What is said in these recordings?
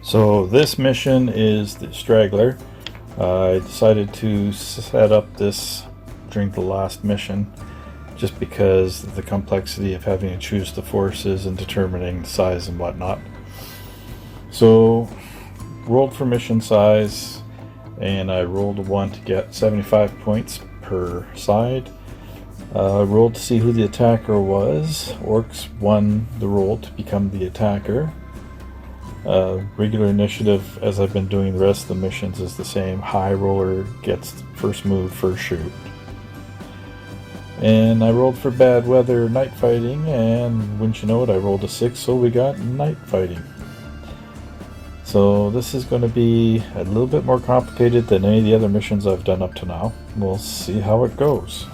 So this mission is the Straggler. I decided to set up this during the last mission just because of the complexity of having to choose the forces and determining the size and whatnot. So rolled for mission size, and I rolled a 1 to get 75 points per side. Rolled to see who the attacker was. Orcs won the roll to become the attacker. Regular initiative, as I've been doing the rest of the missions, is the same. High roller gets first move, first shoot. And I rolled for bad weather, night fighting, and wouldn't you know it, I rolled a 6, so we got night fighting. So this is going to be a little bit more complicated than any of the other missions I've done up to now. We'll see how it goes.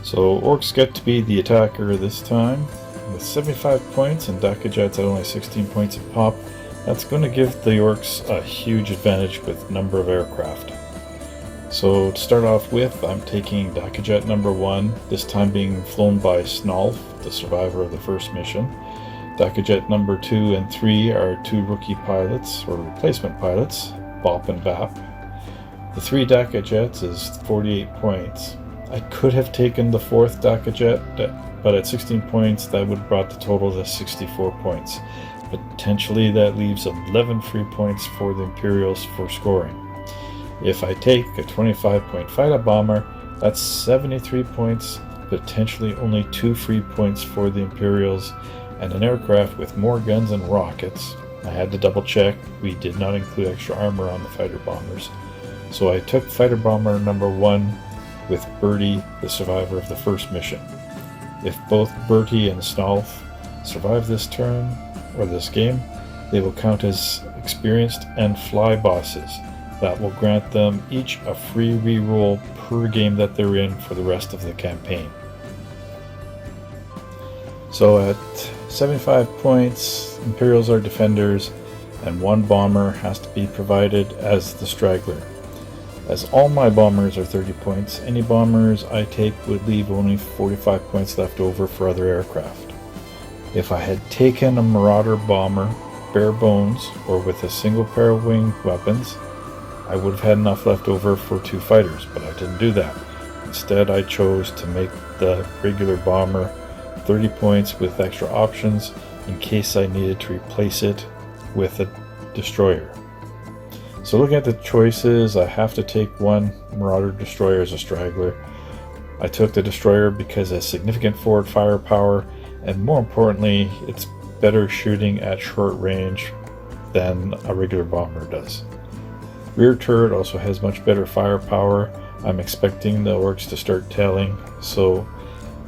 So Orcs get to be the attacker this time with 75 points, and Dakajets at only 16 points a pop. That's going to give the Orcs a huge advantage with number of aircraft. So to start off with, I'm taking Dakajet number 1, this time being flown by Snolf, the survivor of the first mission. Dakajet number 2 and 3 are 2 rookie pilots, or replacement pilots, Bop and Bap. The 3 Dakajets is 48 points. I could have taken the 4th Dakajet, but at 16 points that would have brought the total to 64 points. Potentially that leaves 11 free points for the Imperials for scoring. If I take a 25-point fighter bomber, that's 73 points, potentially only 2 free points for the Imperials, and an aircraft with more guns and rockets. I had to double check, we did not include extra armor on the fighter bombers. So I took fighter bomber number 1 with Bertie, the survivor of the first mission. If both Bertie and Snolf survive this turn, or this game, they will count as experienced and fly bosses. That will grant them each a free reroll per game that they're in for the rest of the campaign. So at 75 points, Imperials are defenders, and 1 bomber has to be provided as the Straggler. As all my bombers are 30 points, any bombers I take would leave only 45 points left over for other aircraft. If I had taken a Marauder bomber, bare bones, or with a single pair of winged weapons, I would have had enough left over for 2 fighters, but I didn't do that. Instead, I chose to make the regular bomber 30 points with extra options in case I needed to replace it with a destroyer. So looking at the choices, I have to take 1 Marauder destroyer as a Straggler. I took the destroyer because it has significant forward firepower, and more importantly, it's better shooting at short range than a regular bomber does. Rear turret also has much better firepower. I'm expecting the Orcs to start tailing, so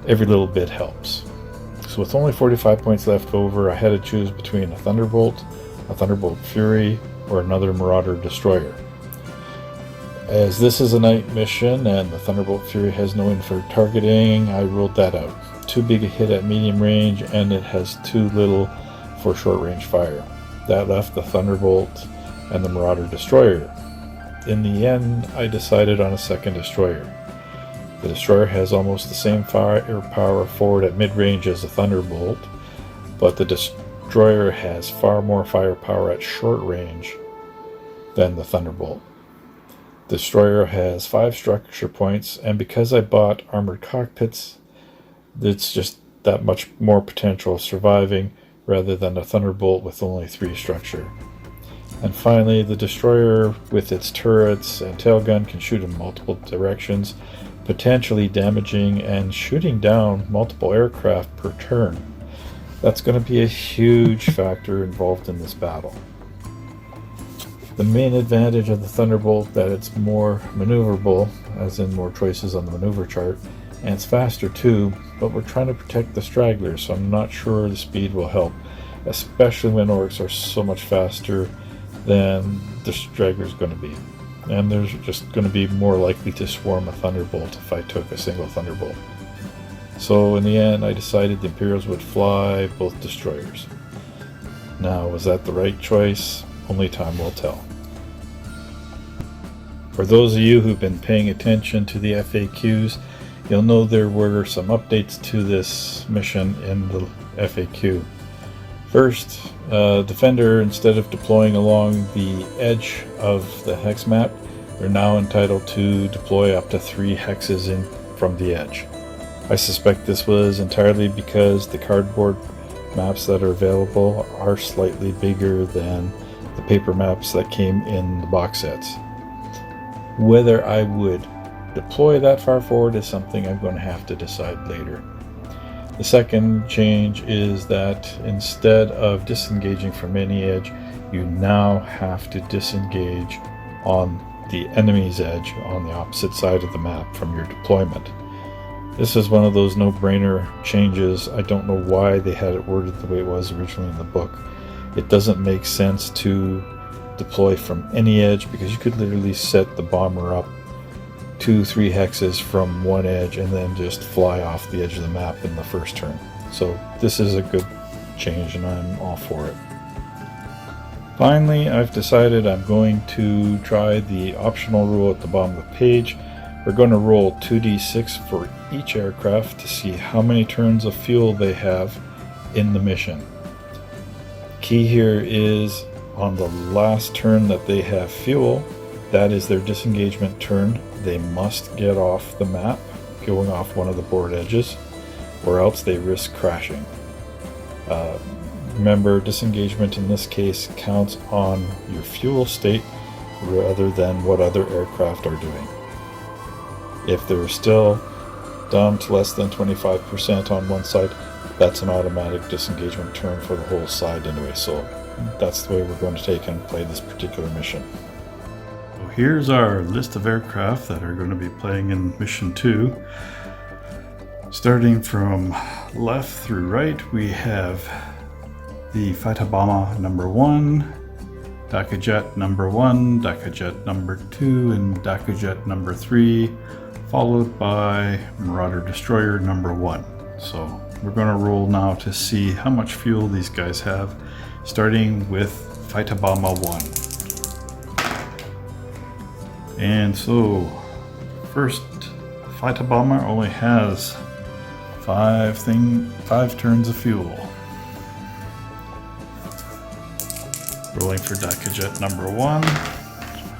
every little bit helps. So with only 45 points left over, I had to choose between a Thunderbolt Fury, or another Marauder destroyer. As this is a night mission and the Thunderbolt Fury has no infrared targeting, I ruled that out. Too big a hit at medium range, and it has too little for short range fire. That left the Thunderbolt and the Marauder destroyer. In the end, I decided on a second destroyer. The destroyer has almost the same firepower forward at mid-range as the Thunderbolt, but the destroyer has far more firepower at short range than the Thunderbolt. The destroyer has 5 structure points, and because I bought armored cockpits, it's just that much more potential of surviving rather than a Thunderbolt with only 3 structure. And finally, the destroyer with its turrets and tailgun can shoot in multiple directions, potentially damaging and shooting down multiple aircraft per turn. That's going to be a huge factor involved in this battle. The main advantage of the Thunderbolt that it's more maneuverable, as in more choices on the maneuver chart, and it's faster too, but we're trying to protect the Stragglers, so I'm not sure the speed will help, especially when Orcs are so much faster than the Straggler's going to be. And they're just going to be more likely to swarm a Thunderbolt if I took a single Thunderbolt. So in the end, I decided the Imperials would fly both destroyers. Now, was that the right choice? Only time will tell. For those of you who've been paying attention to the FAQs, You'll know there were some updates to this mission in the FAQ. First, Defender, instead of deploying along the edge of the hex map, they're now entitled to deploy up to 3 hexes in from the edge. I suspect this was entirely because the cardboard maps that are available are slightly bigger than the paper maps that came in the box sets. Whether I would deploy that far forward is something I'm going to have to decide later. The second change is that instead of disengaging from any edge, you now have to disengage on the enemy's edge on the opposite side of the map from your deployment. This is one of those no-brainer changes. I don't know why they had it worded the way it was originally in the book. It doesn't make sense to deploy from any edge because you could literally set the bomber up 2-3 hexes from one edge and then just fly off the edge of the map in the first turn. So this is a good change and I'm all for it. Finally, I've decided I'm going to try the optional rule at the bottom of the page. We're going to roll 2d6 for each aircraft to see how many turns of fuel they have in the mission. Key here is on the last turn that they have fuel, that is their disengagement turn. They must get off the map, going off one of the board edges, or else they risk crashing. Remember, disengagement in this case counts on your fuel state rather than what other aircraft are doing. If they're still down to less than 25% on one side, that's an automatic disengagement turn for the whole side anyway, so that's the way we're going to take and play this particular mission. So here's our list of aircraft that are going to be playing in Mission 2. Starting from left through right, we have the Fighter Bomber number 1, Dakka Jet number 1, Dakka Jet number 2, and Dakka Jet number 3, followed by Marauder Destroyer number 1. So we're going to roll now to see how much fuel these guys have, starting with Fighter Bomber 1. And so, first, Fighter Bomber only has 5 turns of fuel. Rolling for Dakka Jet number 1.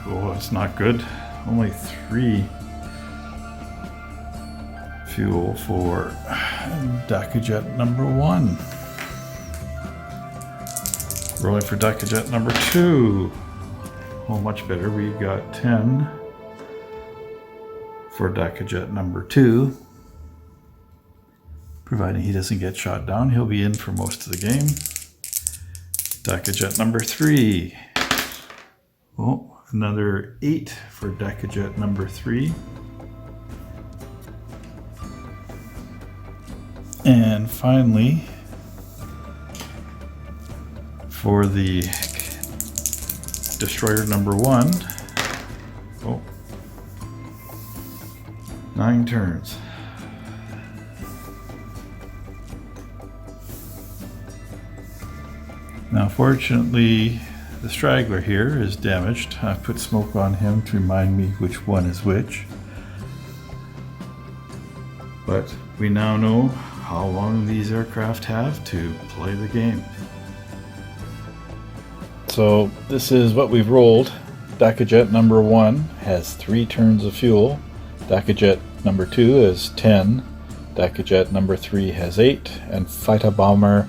Oh, it's not good. Only 3 fuel for Dakka Jet number 1. Rolling for Dakka Jet number 2. Oh, much better. We got 10 for Dakka Jet number 2. Providing he doesn't get shot down, he'll be in for most of the game. Dakka Jet number 3. Oh, another 8 for Dakka Jet number 3. And finally, for the Destroyer number 1, oh, 9 turns. Now fortunately, the Straggler here is damaged. I put smoke on him to remind me which one is which. But we now know how long these aircraft have to play the game. So this is what we've rolled. Dakka Jet number 1 has 3 turns of fuel. Dakka Jet number 2 has 10. Dakka Jet number 3 has 8. And Fighter Bomber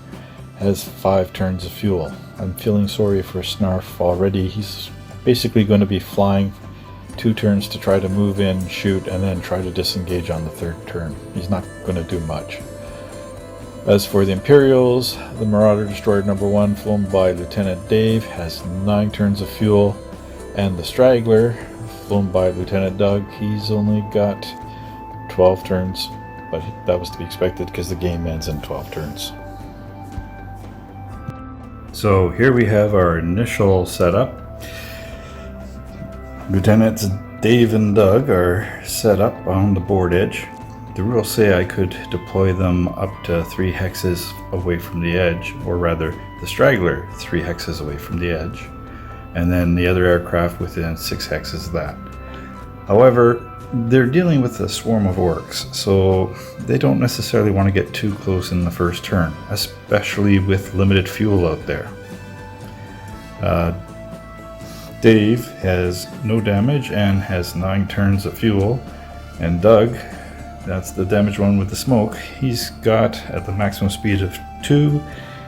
has 5 turns of fuel. I'm feeling sorry for Snarf already. He's basically going to be flying 2 turns to try to move in, shoot, and then try to disengage on the 3rd turn. He's not going to do much. As for the Imperials, the Marauder Destroyer number 1, flown by Lieutenant Dave, has 9 turns of fuel, and the Straggler, flown by Lieutenant Doug, he's only got 12 turns, but that was to be expected because the game ends in 12 turns. So here we have our initial setup. Lieutenants Dave and Doug are set up on the board edge. The rules say I could deploy them up to 3 hexes away from the edge, or rather the Straggler 3 hexes away from the edge, and then the other aircraft within 6 hexes of that. However, they're dealing with a swarm of orcs, so they don't necessarily want to get too close in the first turn, especially with limited fuel out there. Dave has no damage and has 9 turns of fuel, and Doug, that's the damage one with the smoke, he's got at the maximum speed of 2,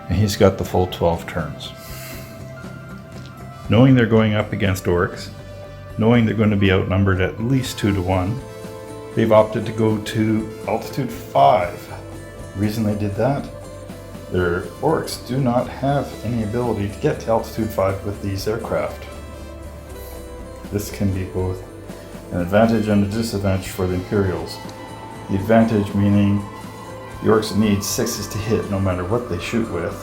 and he's got the full 12 turns. Knowing they're going up against orcs, knowing they're going to be outnumbered at least 2 to 1, they've opted to go to altitude 5. The reason they did that, their orcs do not have any ability to get to altitude 5 with these aircraft. This can be both an advantage and a disadvantage for the Imperials. The advantage meaning the orcs need 6s to hit no matter what they shoot with.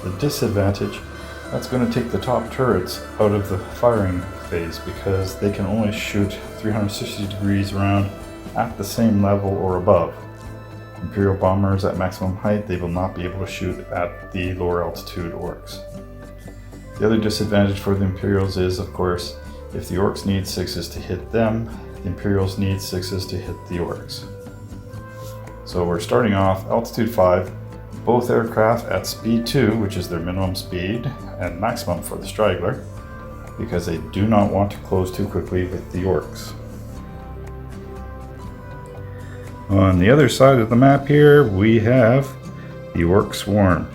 The disadvantage, that's going to take the top turrets out of the firing phase because they can only shoot 360 degrees around at the same level or above. Imperial bombers at maximum height, they will not be able to shoot at the lower altitude orcs. The other disadvantage for the Imperials is, of course, if the orcs need 6s to hit them, the Imperials need 6s to hit the orcs. So we're starting off altitude 5, both aircraft at speed 2, which is their minimum speed, and maximum for the Straggler, because they do not want to close too quickly with the orcs. On the other side of the map here, we have the Orc Swarm.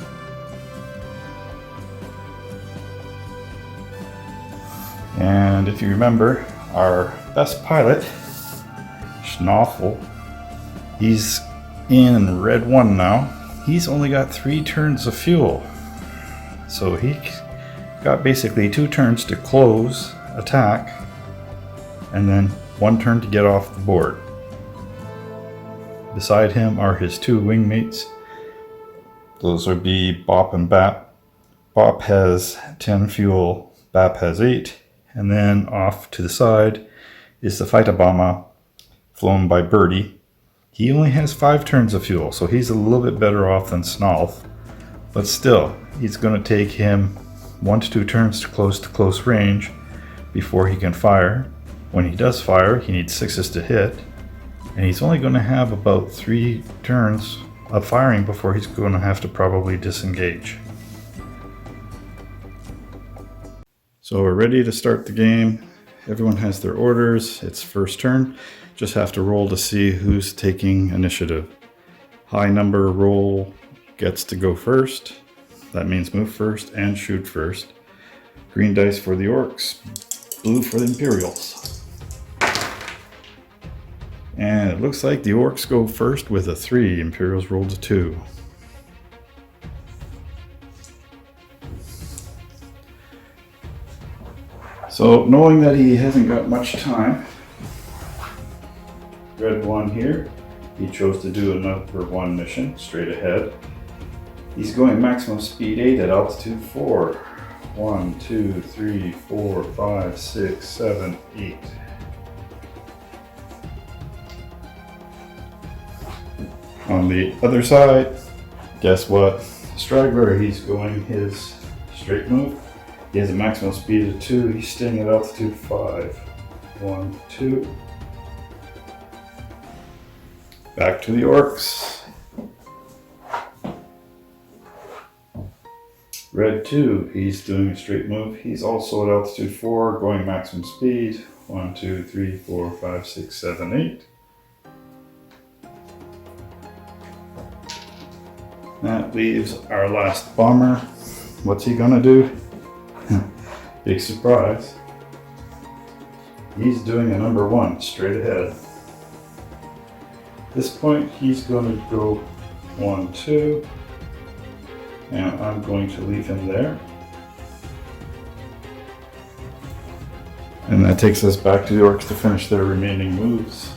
And if you remember, our best pilot, Schnaufel, he's in red 1 now. He's only got 3 turns of fuel. So he got basically 2 turns to close, attack, and then 1 turn to get off the board. Beside him are his 2 wingmates. Those would be Bop and Bap. Bop has 10 fuel, Bap has 8. And then off to the side is the Fightabama, flown by Birdie. He only has 5 turns of fuel, so he's a little bit better off than Snolf. But still, he's going to take him 1 to 2 turns to close range before he can fire. When he does fire, he needs 6s to hit. And he's only going to have about 3 turns of firing before he's going to have to probably disengage. So we're ready to start the game. Everyone has their orders. It's first turn. Just have to roll to see who's taking initiative. High number roll gets to go first. That means move first and shoot first. Green dice for the Orcs, blue for the Imperials. And it looks like the Orcs go first with a 3. Imperials rolled a 2. So knowing that he hasn't got much time, red 1 here, he chose to do a number 1 mission straight ahead. He's going maximum speed 8 at altitude 4. 1, 2, 3, 4, 5, 6, 7, 8. On the other side, guess what? Straggler, he's going his straight move. He has a maximum speed of 2. He's staying at altitude 5. 1, 2. Back to the Orcs. Red 2, he's doing a straight move. He's also at altitude 4, going maximum speed. 1, 2, 3, 4, 5, 6, 7, 8. That leaves our last bomber. What's he gonna do? Big surprise. He's doing a number 1 straight ahead. At this point, he's going to go 1, 2, and I'm going to leave him there. And that takes us back to the Orcs to finish their remaining moves.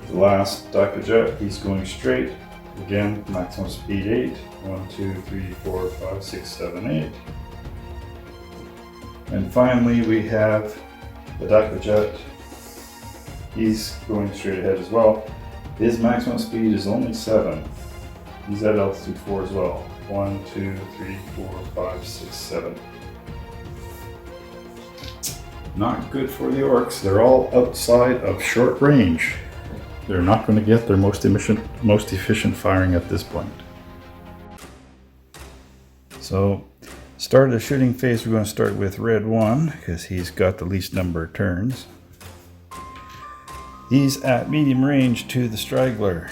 The last Dakajet, he's going straight. Again, maximum speed 8. 1, 2, 3, 4, 5, 6, 7, 8. And finally, we have the Dakajet. He's going straight ahead as well. His maximum speed is only 7. He's at altitude 4 as well. 1, 2, 3, 4, 5, 6, 7. Not good for the Orcs. They're all outside of short range. They're not going to get their most efficient firing at this point. So, start of the shooting phase, we're going to start with Red 1 because he's got the least number of turns. He's at medium range to the Straggler.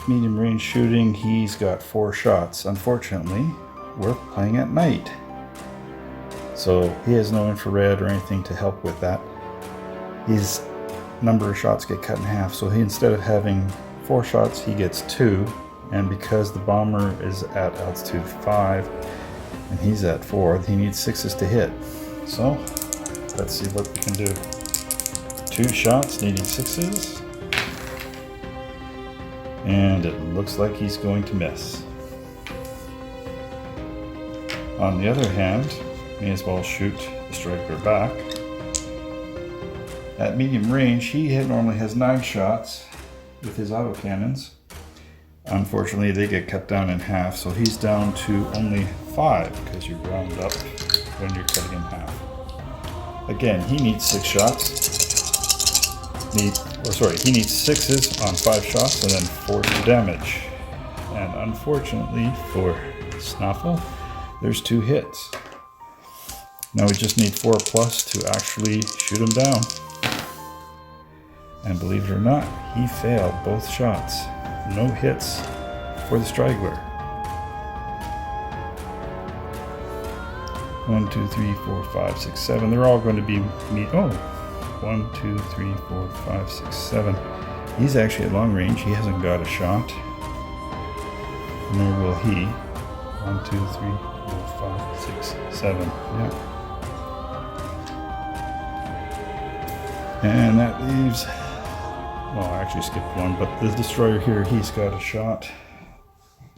Medium range shooting, he's got 4 shots. Unfortunately, we're playing at night, so he has no infrared or anything to help with that. His number of shots get cut in half, so he, instead of having 4 shots, he gets 2. And because the bomber is at altitude 5 and he's at 4, he needs 6s to hit. So let's see what we can do. 2 shots needing 6s, and it looks like he's going to miss. On the other hand, may as well shoot the Straggler back. At medium range, he normally has 9 shots with his autocannons. Unfortunately, they get cut down in half, so he's down to only 5 because you round up when you're cutting in half. Again, he needs 6 shots. He needs 6s on 5 shots and then 4 to damage. And unfortunately for Snaffle, there's 2 hits. Now we just need 4+ to actually shoot him down. And believe it or not, he failed both shots. No hits for the Straggler. 1, 2, 3, 4, 5, 6, 7. They're all going to be 1, 2, 3, 4, 5, 6, 7. He's actually at long range. He hasn't got a shot. Nor will he. 1, 2, 3, 4, 5, 6, 7. Yeah. And that leaves... Well, I actually skipped 1, but the destroyer here, he's got a shot.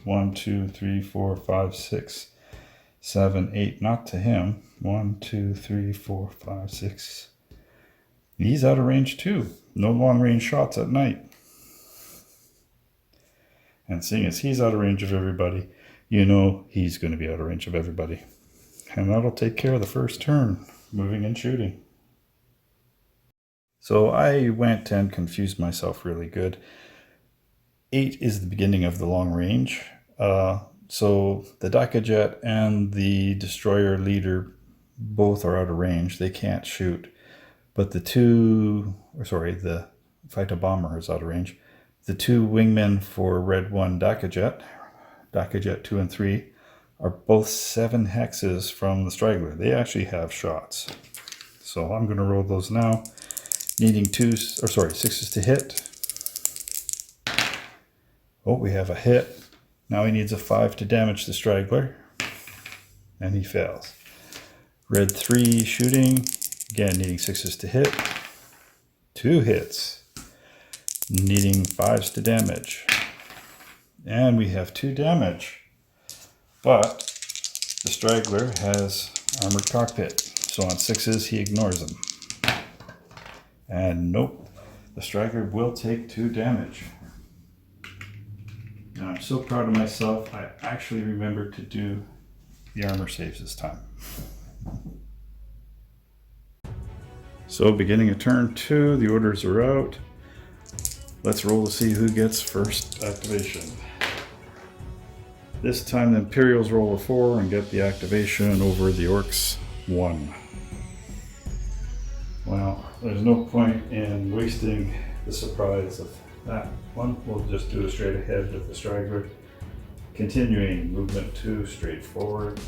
1, 2, 3, 4, 5, 6, 7, 8. Not to him. 1, 2, 3, 4, 5, 6. He's out of range too. No long range shots at night. And seeing as he's out of range of everybody, you know he's going to be out of range of everybody. And that'll take care of the first turn, moving and shooting. So I went and confused myself really good. 8 is the beginning of the long range. So the Daka Jet and the Destroyer Leader both are out of range. They can't shoot. But the Fighter Bomber is out of range. The 2 wingmen for Red 1 Daka Jet 2 and 3, are both 7 hexes from the Straggler. They actually have shots. So I'm going to roll those now. Needing 6s to hit. Oh, we have a hit. Now he needs a 5 to damage the Straggler. And he fails. Red 3 shooting. Again, needing 6s to hit. 2 hits. Needing 5s to damage. And we have 2 damage. But the Straggler has armored cockpit. So on 6s, he ignores them. And nope, the Straggler will take 2 damage. Now I'm so proud of myself, I actually remembered to do the armor saves this time. So beginning of turn 2, the orders are out. Let's roll to see who gets first activation. This time the Imperials roll a 4 and get the activation over the Orcs 1. Well, there's no point in wasting the surprise of that one. We'll just do a straight ahead with the Straggler. Continuing movement 2, straight forward.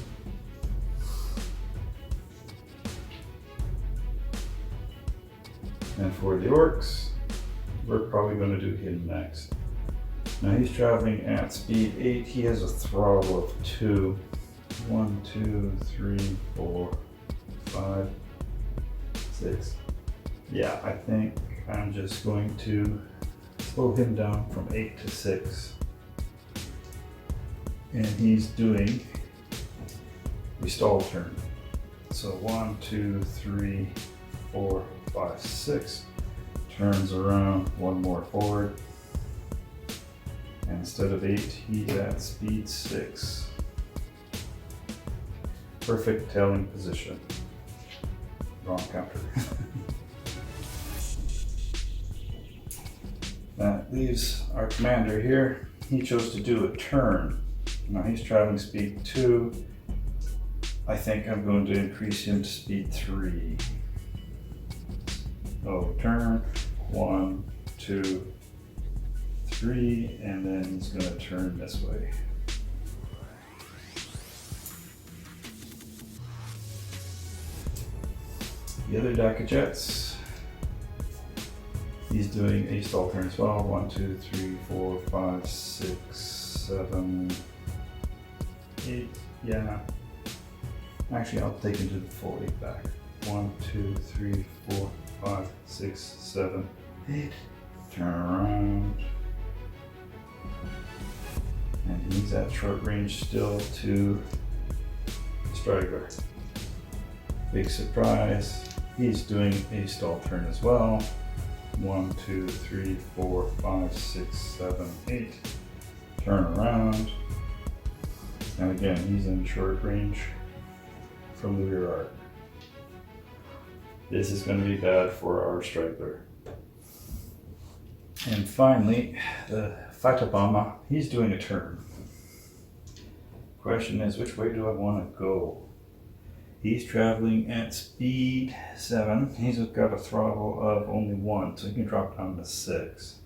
And for the Orcs, we're probably going to do him next. Now he's traveling at speed 8. He has a throttle of 2. 1, 2, 3, 4, 5, 6. Yeah, I think I'm just going to slow him down from 8 to 6. And he's doing a stall turn. So 1, 2, 3, 4, 5, 6. Turns around, 1 more forward. And instead of 8, he's at speed 6. Perfect tailing position. wrong counter. That leaves our commander here. He chose to do a turn. Now he's traveling speed 2. I think I'm going to increase him to speed 3. So turn 1, 2, 3, and then he's going to turn this way. The other deck of jets, he's doing a stall turn as well. 1, 2, 3, 4, 5, 6, 7, 8. Yeah. Actually, I'll take him to the full 8 back. 1, 2, 3, 4, 5, 6, 7, 8. Turn around. And he's at short range still to Straggler. Big surprise. He's doing a stall turn as well. 1, 2, 3, 4, 5, 6, 7, 8. Turn around. And again, he's in short range from the rear arc. This is going to be bad for our Straggler. And finally, the Fighter Bomber, he's doing a turn. Question is, which way do I want to go? He's traveling at speed 7. He's got a throttle of only 1, so he can drop down to 6.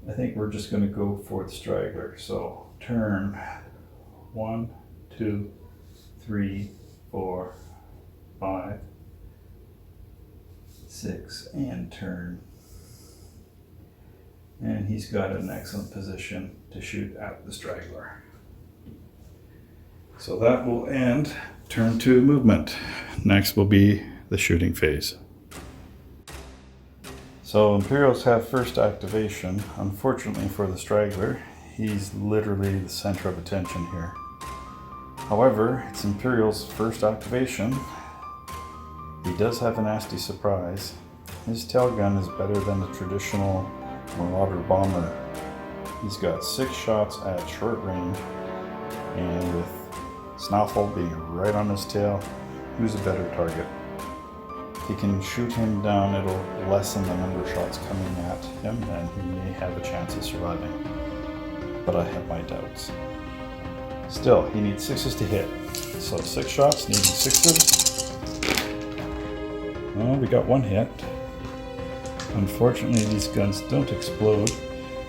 I think we're just going to go for the Straggler. So turn 1, 2, 3, 4, 5, 6, and turn. And he's got an excellent position to shoot at the Straggler. So that will end turn 2 movement. Next will be the shooting phase. So Imperials have first activation. Unfortunately for the Straggler, he's literally the center of attention here. However, it's Imperial's first activation. He does have a nasty surprise. His tail gun is better than the traditional Marauder bomber. He's got 6 shots at short range, and with Snaffle being right on his tail, who's a better target? If he can shoot him down, it'll lessen the number of shots coming at him, and he may have a chance of surviving. But I have my doubts. Still, he needs 6s to hit. So 6 shots, needing 6s. Well, we got 1 hit. Unfortunately, these guns don't explode,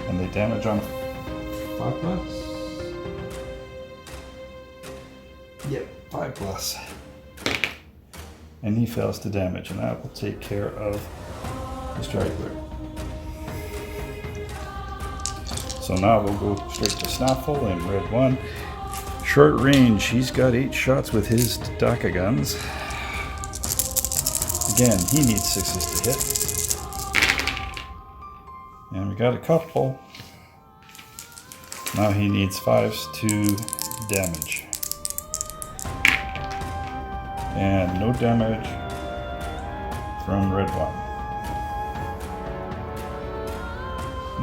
and they damage on 5+. Yep, 5+. And he fails to damage, and that will take care of the Straggler. So now we'll go straight to Snaffle in red 1. Short range, he's got 8 shots with his DACA guns. Again, he needs 6s to hit. And we got a couple. Now he needs 5s to damage. And no damage from red 1.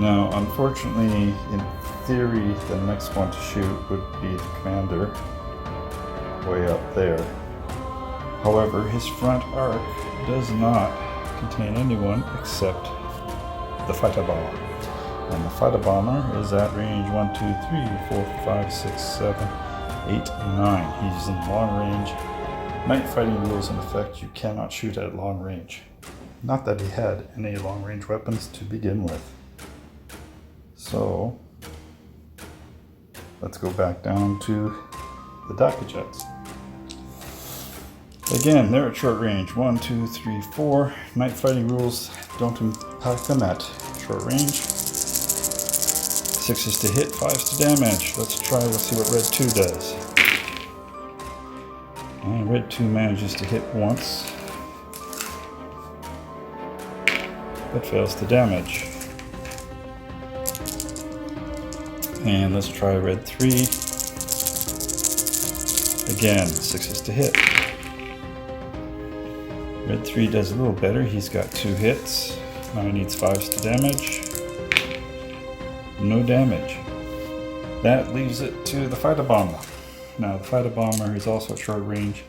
Now, unfortunately, in theory, the next one to shoot would be the commander, way up there. However, his front arc does not contain anyone except the Fighter Bomber. And the Fighter Bomber is at range 1, 2, 3, 4, 5, 6, 7, 8, 9. He's in long range. Night fighting rules in effect, you cannot shoot at long range. Not that he had any long range weapons to begin with. So, let's go back down to the DACA jets. Again, they're at short range. 1, 2, 3, 4. Night fighting rules don't impact them at short range. 6s to hit, 5s to damage. Let's see what red 2 does. And red 2 manages to hit once, but fails to damage. And let's try red 3. Again, 6s to hit. Red 3 does a little better. He's got 2 hits. Now he needs 5s to damage. No damage. That leaves it to the Fighter Bomber. Now the Fighter Bomber is also at short range.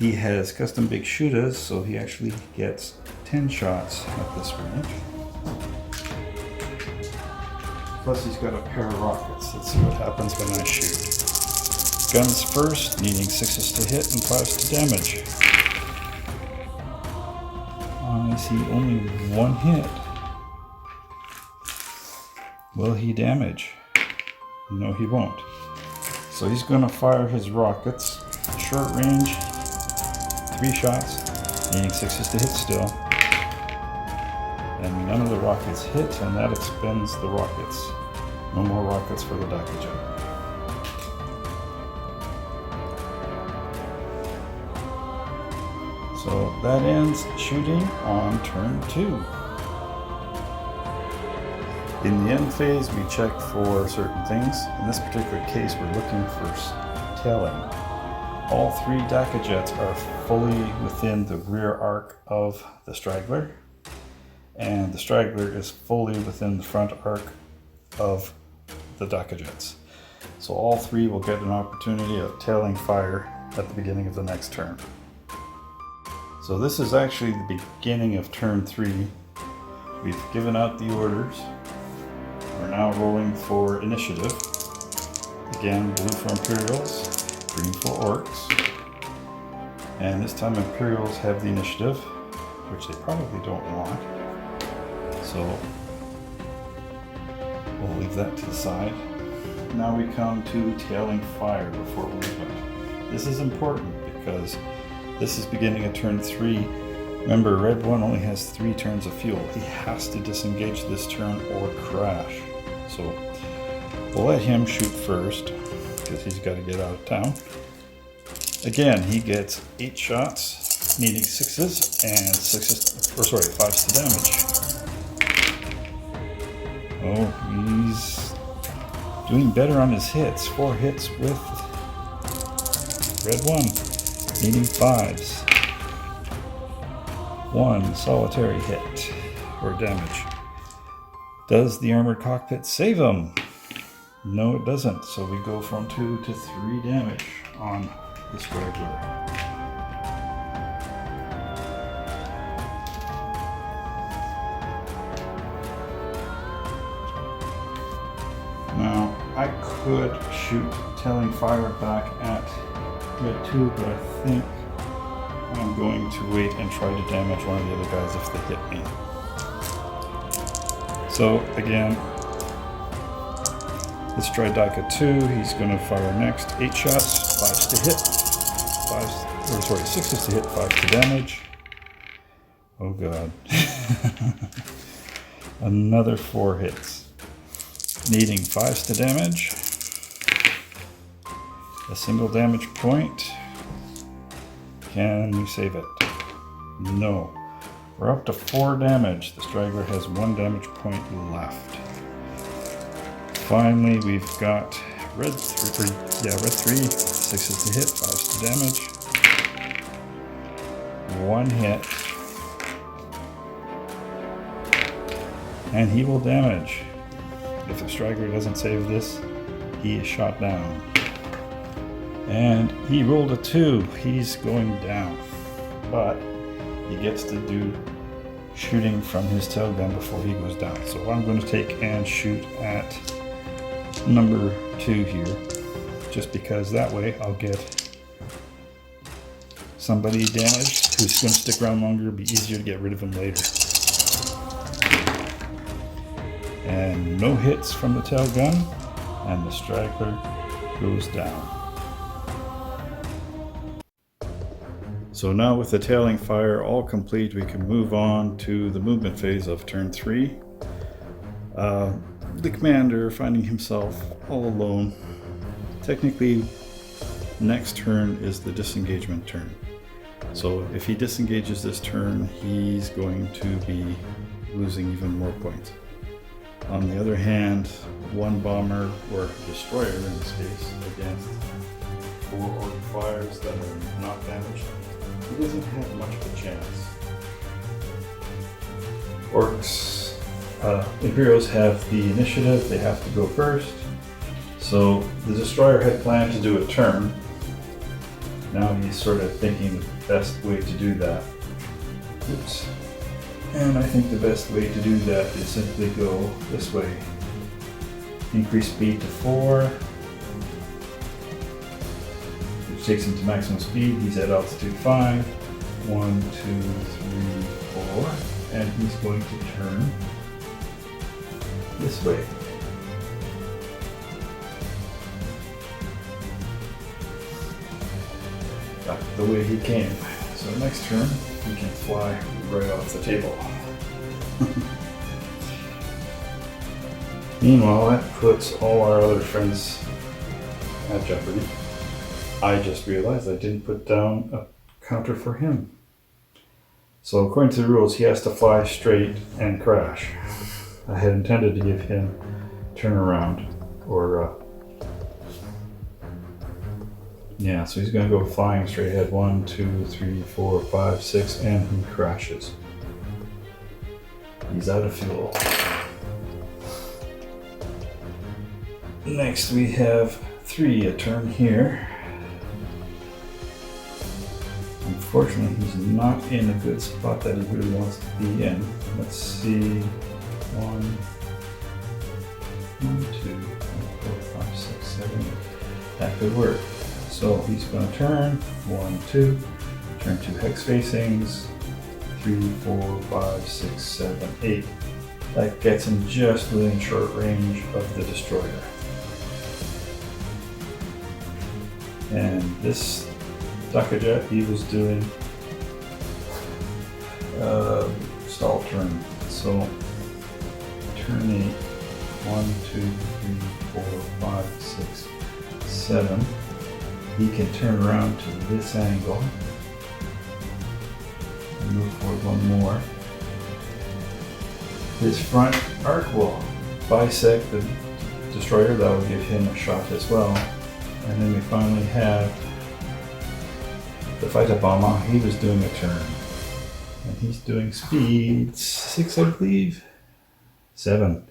He has custom big shooters, so he actually gets 10 shots at this range. Plus he's got a pair of rockets. Let's see what happens when I shoot. Guns first, needing 6s to hit and 5s to damage. I see only one hit. Will he damage? No, he won't. So he's going to fire his rockets. Short range, 3 shots, needing 6s to hit still. And none of the rockets hit, and that expends the rockets. No more rockets for the Daikajet. So that ends shooting on turn 2. In the end phase, we check for certain things. In this particular case, we're looking for tailing. All 3 Daikajets are fully within the rear arc of the Straggler, and the Straggler is fully within the front arc of the Daikajets. So all 3 will get an opportunity of tailing fire at the beginning of the next turn. So this is actually the beginning of turn 3. We've given out the orders. We're now rolling for initiative. Again, blue for Imperials, green for Orcs. And this time Imperials have the initiative, which they probably don't want. So we'll leave that to the side. Now we come to tailing fire before movement. This is important because this is beginning of turn 3. Remember, Red 1 only has 3 turns of fuel. He has to disengage this turn or crash. So we'll let him shoot first because he's got to get out of town. Again, he gets 8 shots, needing 6s and 5s to damage. Oh, he's doing better on his hits. 4 hits with Red 1, needing 5s. 1 solitary hit or damage. Does the armored cockpit save him? No, it doesn't. So we go from 2 to 3 damage on the Straggler. Now, I could shoot tailing fire back at Red 2, but I think I'm going to wait and try to damage one of the other guys if they hit me. So again, let's try Daika 2. He's going to fire next. 8 shots, 5s to hit, 6s to hit, 5s to damage. Oh god. Another 4 hits. Needing 5s to damage. A single damage point. Can you save it? No. We're up to 4 damage. The Straggler has 1 damage point left. Finally, we've got Red 3, 6s to hit, 5s to damage. 1 hit. And he will damage. If the Straggler doesn't save this, he is shot down. And he rolled a 2. He's going down. But he gets to do shooting from his tail gun before he goes down. So I'm going to take and shoot at number 2 here. Just because that way I'll get somebody damaged who's going to stick around longer. It'll be easier to get rid of him later. And no hits from the tail gun. And the Straggler goes down. So now with the tailing fire all complete, we can move on to the movement phase of turn 3. The commander finding himself all alone. Technically, next turn is the disengagement turn. So if he disengages this turn, he's going to be losing even more points. On the other hand, 1 bomber or destroyer in this case against 4 orc fires that are not damaged, he doesn't have much of a chance. Orcs, Imperials have the initiative, they have to go first. So the destroyer had planned to do a turn, Now he's sort of thinking the best way to do that. Oops. And I think the best way to do that is simply go this way. Increase speed to 4, which takes him to maximum speed. He's at altitude 5. 1, 2, 3, 4. And he's going to turn this way. Back the way he came. So next turn, he can fly right off the table. Meanwhile, that puts all our other friends at jeopardy. I just realized I didn't put down a counter for him. So according to the rules, he has to fly straight and crash. I had intended to give him turnaround, or yeah, so he's going to go flying straight ahead. 1, 2, 3, 4, 5, 6, and he crashes. He's out of fuel. Next we have 3, a turn here. Unfortunately, he's not in a good spot that he really wants to be in. Let's see. 1, 2, 3, 4, 5, 6, 7. That could work. So he's going to turn. 1, 2. Turn 2 hex facings. 3, 4, 5, 6, 7, 8. That gets him just within short range of the destroyer. And this Duckajet, he was doing stall turn. So turn 8, 1, 2, 3, 4, 5, 6, 7. He can turn around to this angle and move forward one more. His front arc will bisect the destroyer. That will give him a shot as well. And then we finally have the fighter bomber. He was doing a turn. And he's doing speed 6, I believe. 7.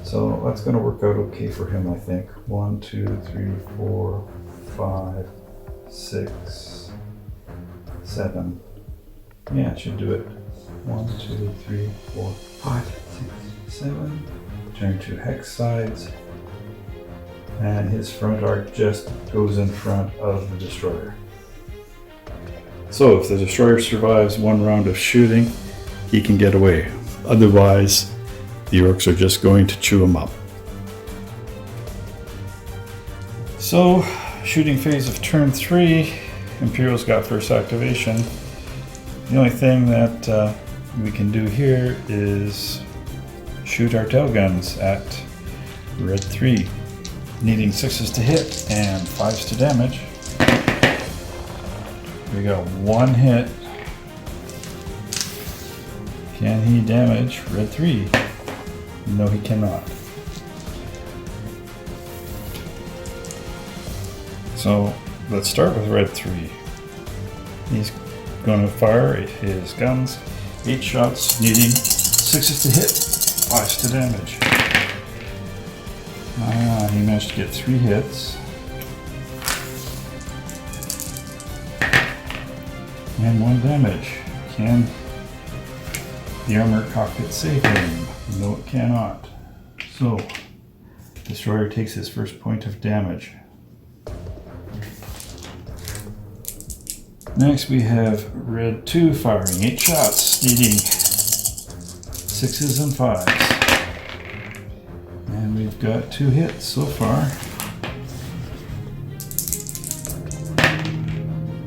So that's going to work out okay for him, I think. 1, 2, 3, 4, 5, 6, 7. Yeah, it should do it. 1, 2, 3, 4, 5, 6, 7. Turn 2 hex sides. And his front arc just goes in front of the destroyer. So if the destroyer survives one round of shooting, he can get away. Otherwise, the Orcs are just going to chew him up. So, shooting phase of turn 3, Imperial's got first activation. The only thing that we can do here is shoot our tail guns at red 3, needing 6s to hit and 5s to damage. We got 1 hit. Can he damage red 3? No, he cannot. So let's start with red 3. He's going to fire his guns. 8 shots, needing 6s to hit, 5s to damage. He managed to get 3 hits. And 1 damage. Can the armored cockpit save him? No, it cannot. So, destroyer takes his first point of damage. Next we have red 2 firing 8 shots, needing 6s and 5s. And we've got 2 hits so far.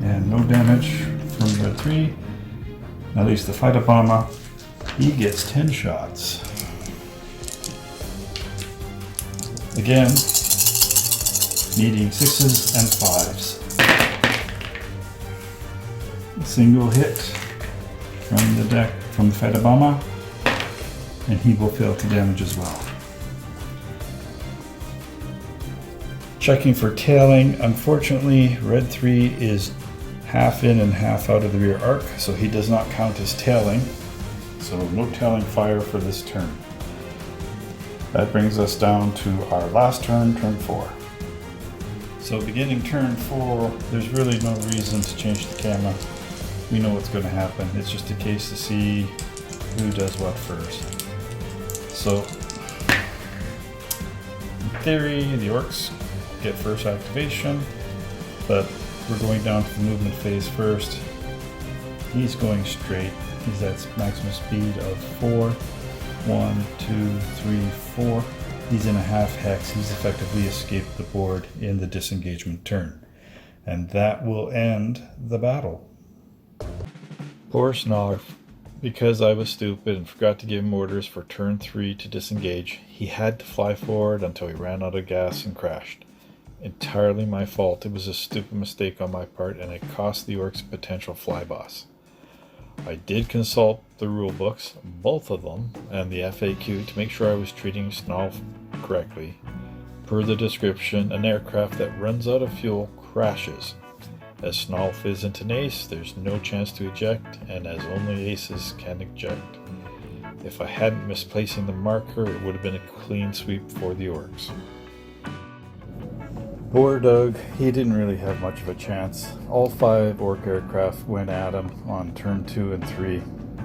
And no damage from red 3. At least the fighter bomber, he gets 10 shots. Again, needing 6s and 5s. A single hit from the deck from the fighter bomber, and he will fail to damage as well. Checking for tailing. Unfortunately, red 3 is half in and half out of the rear arc, so he does not count as tailing. So no tailing fire for this turn. That brings us down to our last turn, turn 4. So beginning turn 4, there's really no reason to change the camera. We know what's going to happen. It's just a case to see who does what first. So, in theory, the Orcs get first activation, but we're going down to the movement phase first. He's going straight. He's at maximum speed of 4. 1, 2, 3, 4. He's in a half hex. He's effectively escaped the board in the disengagement turn. And that will end the battle. Poor Snarf. Because I was stupid and forgot to give him orders for turn 3 to disengage, he had to fly forward until he ran out of gas and crashed. Entirely my fault. It was a stupid mistake on my part and it cost the Orcs a potential fly boss. I did consult the rule books, both of them, and the FAQ to make sure I was treating Snarf correctly. Per the description, an aircraft that runs out of fuel crashes. As Snarf isn't an ace, there's no chance to eject, and as only aces can eject. If I hadn't misplacing the marker, it would have been a clean sweep for the Orcs. Poor Doug, he didn't really have much of a chance. All 5 Orc aircraft went at him on turn 2 and 3.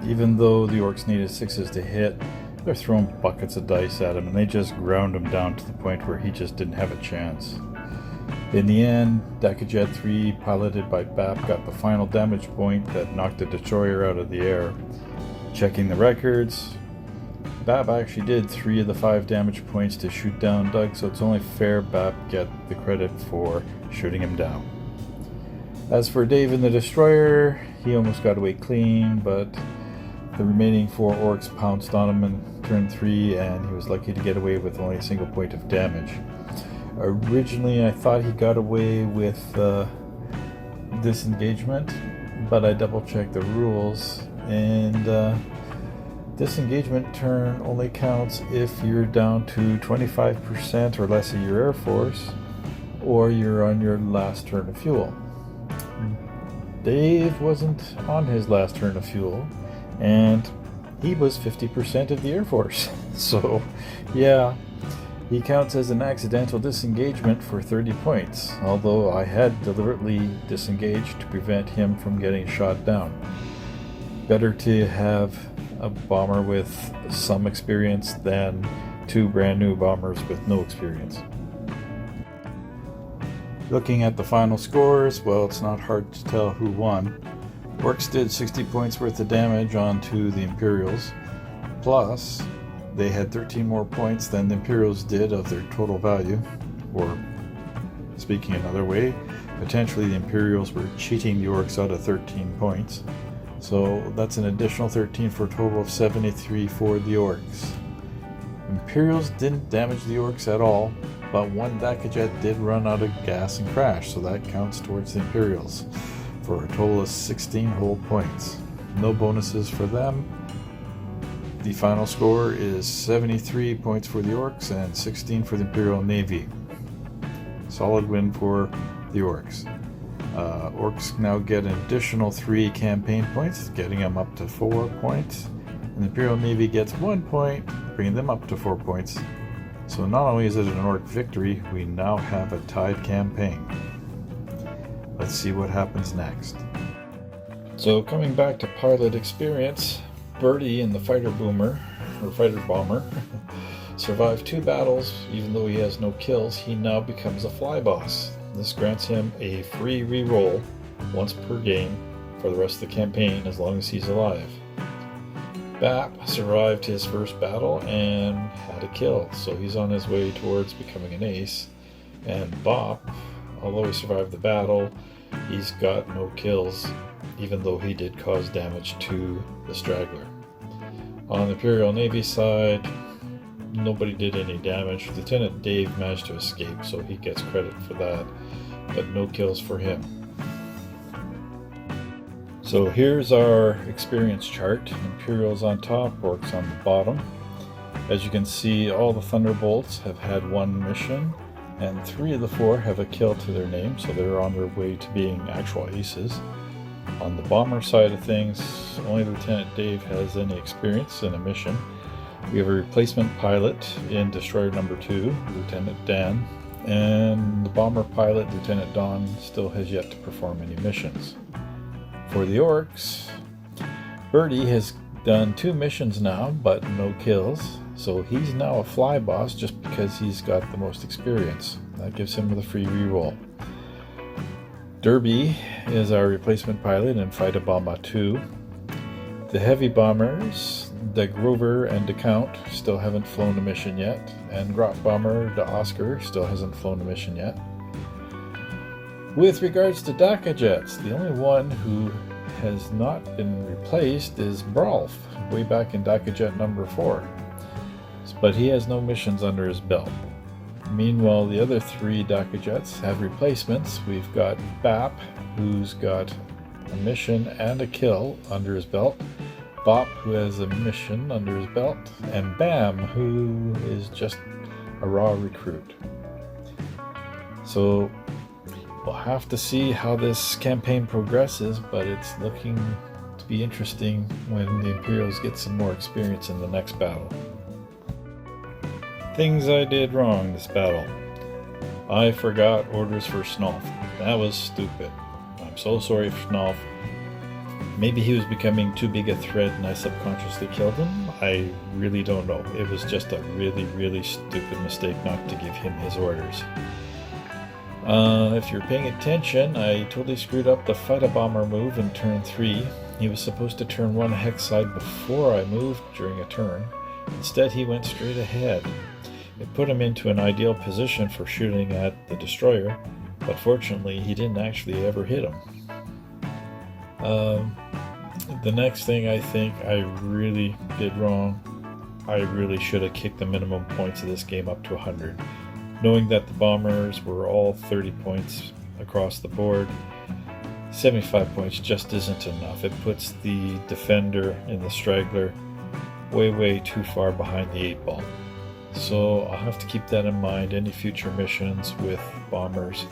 Even though the Orcs needed 6s to hit, they're throwing buckets of dice at him and they just ground him down to the point where he just didn't have a chance. In the end, Dakajet 3, piloted by Bap, got the final damage point that knocked the destroyer out of the air. Checking the records, Bap actually did 3 of the 5 damage points to shoot down Doug, so it's only fair Bap get the credit for shooting him down. As for Dave and the destroyer, he almost got away clean, but the remaining 4 Orcs pounced on him in turn 3 and he was lucky to get away with only a single point of damage. Originally I thought he got away with disengagement, but I double checked the rules and disengagement turn only counts if you're down to 25% or less of your air force or you're on your last turn of fuel. Dave wasn't on his last turn of fuel and he was 50% of the air force. So yeah, he counts as an accidental disengagement for 30 points, although I had deliberately disengaged to prevent him from getting shot down. Better to have a bomber with some experience than 2 brand new bombers with no experience. Looking at the final scores, well, it's not hard to tell who won. Orcs did 60 points worth of damage onto the Imperials, plus they had 13 more points than the Imperials did of their total value, or speaking another way, potentially the Imperials were cheating the Orcs out of 13 points. So that's an additional 13 for a total of 73 for the Orcs. Imperials didn't damage the Orcs at all, but 1 Dakajet did run out of gas and crash, so that counts towards the Imperials for a total of 16 whole points. No bonuses for them. The final score is 73 points for the Orcs and 16 for the Imperial Navy. Solid win for the Orcs. Orcs now get an additional 3 campaign points, getting them up to 4 points. And the Imperial Navy gets 1 point, bringing them up to 4 points. So not only is it an Orc victory, we now have a tied campaign. Let's see what happens next. So coming back to pilot experience, Birdie in the fighter bomber survived 2 battles. Even though he has no kills, he now becomes a fly boss. This grants him a free reroll once per game for the rest of the campaign as long as he's alive. Bap survived his first battle and had a kill, so he's on his way towards becoming an ace. And Bop, although he survived the battle, he's got no kills, even though he did cause damage to the Straggler. On the Imperial Navy side, nobody did any damage. Lieutenant Dave managed to escape, so he gets credit for that, but no kills for him. So here's our experience chart. Imperials on top, Orcs on the bottom. As you can see, all the Thunderbolts have had 1 mission, and 3 of the 4 have a kill to their name, so they're on their way to being actual aces. On the bomber side of things, only Lieutenant Dave has any experience in a mission. We have a replacement pilot in Destroyer number 2, Lieutenant Dan, and the bomber pilot, Lieutenant Don, still has yet to perform any missions. For the Orcs, Birdie has done 2 missions now, but no kills, so he's now a fly boss just because he's got the most experience. That gives him the free reroll. Derby is our replacement pilot in Fighter Bomber 2. The heavy bombers, the Grover and the Count, still haven't flown a mission yet, and Grot Bomber, the Oscar, still hasn't flown a mission yet. With regards to Daka Jets, the only one who has not been replaced is Brolf, way back in Daka Jet number 4. But he has no missions under his belt. Meanwhile, the other 3 Daka Jets have replacements. We've got Bap, who's got a mission and a kill under his belt, Bop, who has a mission under his belt, and Bam, who is just a raw recruit. So we'll have to see how this campaign progresses, but it's looking to be interesting when the Imperials get some more experience in the next battle. Things I did wrong this battle. I forgot orders for Snolf. That was stupid. I'm so sorry for Snolf. Maybe he was becoming too big a threat and I subconsciously killed him? I really don't know. It was just a really stupid mistake not to give him his orders. If you're paying attention, I totally screwed up the Fighter Bomber move in turn 3. He was supposed to turn 1 hex side before I moved during a turn. Instead, he went straight ahead. It put him into an ideal position for shooting at the destroyer, but fortunately he didn't actually ever hit him. The next thing I think I really did wrong, I really should have kicked the minimum points of this game up to 100. Knowing that the bombers were all 30 points across the board, 75 points just isn't enough. It puts the defender in the Straggler way too far behind the 8 ball. So I'll have to keep that in mind. Any future missions with bombers,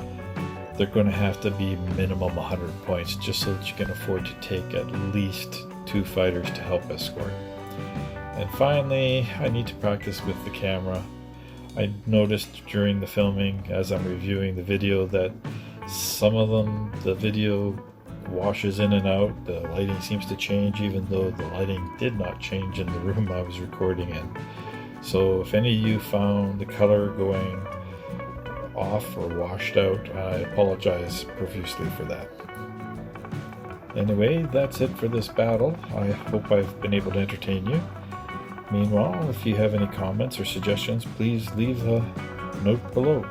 they're going to have to be minimum 100 points just so that you can afford to take at least 2 fighters to help escort. And finally, I need to practice with the camera. I noticed during the filming as I'm reviewing the video that some of them, the video washes in and out. The lighting seems to change even though the lighting did not change in the room I was recording in. So if any of you found the color going off or washed out, I apologize profusely for that. Anyway, that's it for this battle. I hope I've been able to entertain you. Meanwhile, if you have any comments or suggestions, please leave a note below.